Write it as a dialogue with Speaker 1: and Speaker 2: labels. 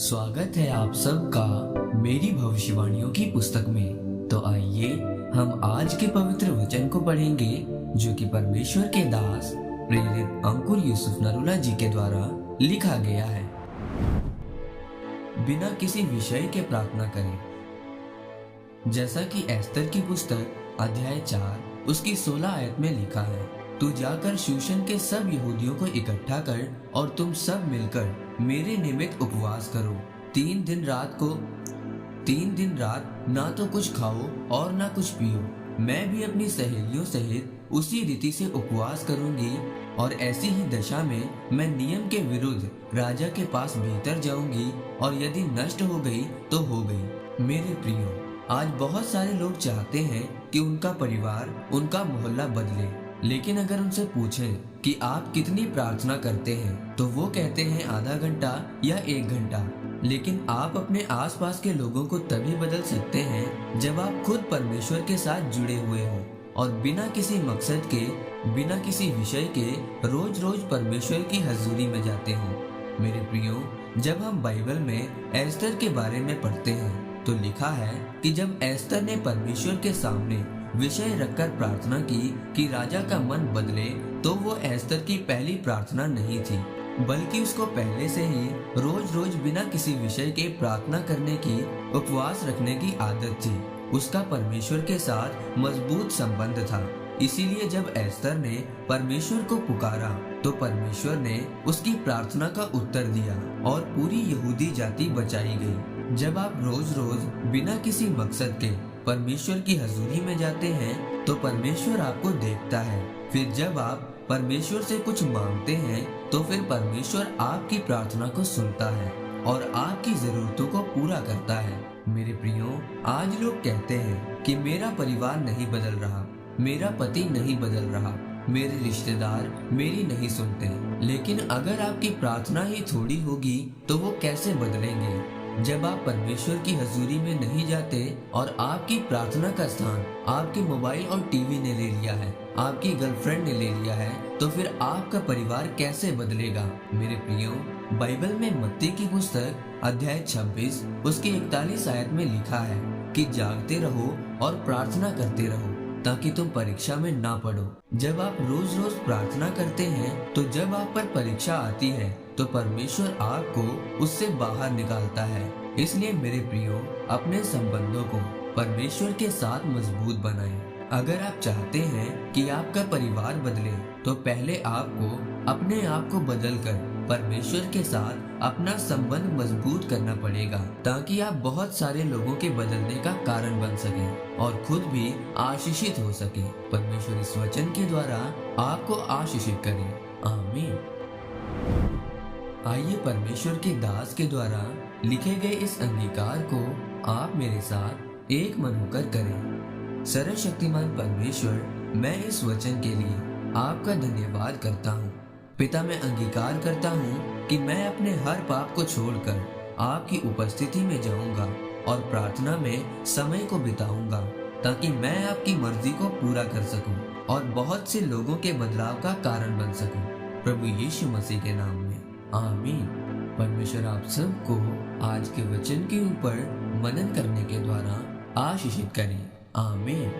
Speaker 1: स्वागत है आप सबका मेरी भविष्यवाणियों की पुस्तक में। तो आइए हम आज के पवित्र वचन को पढ़ेंगे जो कि परमेश्वर के दास प्रेरित अंकुर यूसुफ नरूला जी के द्वारा लिखा गया है। बिना किसी विषय के प्रार्थना करें। जैसा कि एस्तर की पुस्तक अध्याय 4 उसकी 16 आयत में लिखा है, तू जाकर शूशन के सब यहूदियों को इकट्ठा कर और तुम सब मिलकर मेरे निमित्त उपवास करो। 3 दिन रात ना तो कुछ खाओ और ना कुछ पियो। मैं भी अपनी सहेलियों सहित उसी रीति से उपवास करूंगी और ऐसी ही दशा में मैं नियम के विरुद्ध राजा के पास भीतर जाऊंगी और यदि नष्ट हो गई तो हो गई। मेरे प्रियो, आज बहुत सारे लोग चाहते हैं कि उनका परिवार, उनका मोहल्ला बदले, लेकिन अगर उनसे पूछें कि आप कितनी प्रार्थना करते हैं तो वो कहते हैं आधा घंटा या 1 घंटा। लेकिन आप अपने आसपास के लोगों को तभी बदल सकते हैं जब आप खुद परमेश्वर के साथ जुड़े हुए हों और बिना किसी मकसद के, बिना किसी विषय के रोज रोज परमेश्वर की हजूरी में जाते हों। मेरे प्रियो, जब हम बाइबल में एस्तर के बारे में पढ़ते हैं तो लिखा है कि जब एस्तर ने परमेश्वर के सामने विषय रखकर प्रार्थना की कि राजा का मन बदले, तो वो एस्तर की पहली प्रार्थना नहीं थी, बल्कि उसको पहले से ही रोज रोज बिना किसी विषय के प्रार्थना करने की, उपवास रखने की आदत थी। उसका परमेश्वर के साथ मजबूत संबंध था। इसीलिए जब एस्तर ने परमेश्वर को पुकारा तो परमेश्वर ने उसकी प्रार्थना का उत्तर दिया और पूरी यहूदी जाति बचाई गई। जब आप रोज रोज बिना किसी मकसद के परमेश्वर की हजूरी में जाते हैं तो परमेश्वर आपको देखता है। फिर जब आप परमेश्वर से कुछ मांगते हैं तो फिर परमेश्वर आपकी प्रार्थना को सुनता है और आपकी जरूरतों को पूरा करता है। मेरे प्रियो, आज लोग कहते हैं कि मेरा परिवार नहीं बदल रहा, मेरा पति नहीं बदल रहा, मेरे रिश्तेदार मेरी नहीं सुनते। लेकिन अगर आपकी प्रार्थना ही थोड़ी होगी तो वो कैसे बदलेंगे? जब आप परमेश्वर की हजूरी में नहीं जाते और आपकी प्रार्थना का स्थान आपके मोबाइल और टीवी ने ले लिया है, आपकी गर्लफ्रेंड ने ले लिया है, तो फिर आपका परिवार कैसे बदलेगा? मेरे प्रियो, बाइबल में मत्ती की पुस्तक अध्याय 26 उसकी 41 आयत में लिखा है कि जागते रहो और प्रार्थना करते रहो ताकि तुम परीक्षा में ना पड़ो। जब आप रोज रोज प्रार्थना करते हैं तो जब आप पर परीक्षा आती है तो परमेश्वर आपको उससे बाहर निकालता है। इसलिए मेरे प्रियो, अपने संबंधों को परमेश्वर के साथ मजबूत बनाएं। अगर आप चाहते हैं कि आपका परिवार बदले तो पहले आपको अपने आप को बदलकर परमेश्वर के साथ अपना संबंध मजबूत करना पड़ेगा ताकि आप बहुत सारे लोगों के बदलने का कारण बन सके और खुद भी आशीषित हो सके। परमेश्वर इस वचन के द्वारा आपको आशीषित करे। आमीन। आइए परमेश्वर के दास के द्वारा लिखे गए इस अंगीकार को आप मेरे साथ एक मन होकर करें। सर्वशक्तिमान परमेश्वर, मैं इस वचन के लिए आपका धन्यवाद करता हूँ। पिता, मैं अंगीकार करता हूँ कि मैं अपने हर पाप को छोड़कर आपकी उपस्थिति में जाऊंगा और प्रार्थना में समय को बिताऊंगा ताकि मैं आपकी मर्जी को पूरा कर सकूं और बहुत से लोगों के बदलाव का कारण बन सकूं। प्रभु यीशु मसीह के नाम में, आमीन। परमेश्वर आप सबको आज के वचन के ऊपर मनन करने के द्वारा आशीषित करें। आमीन।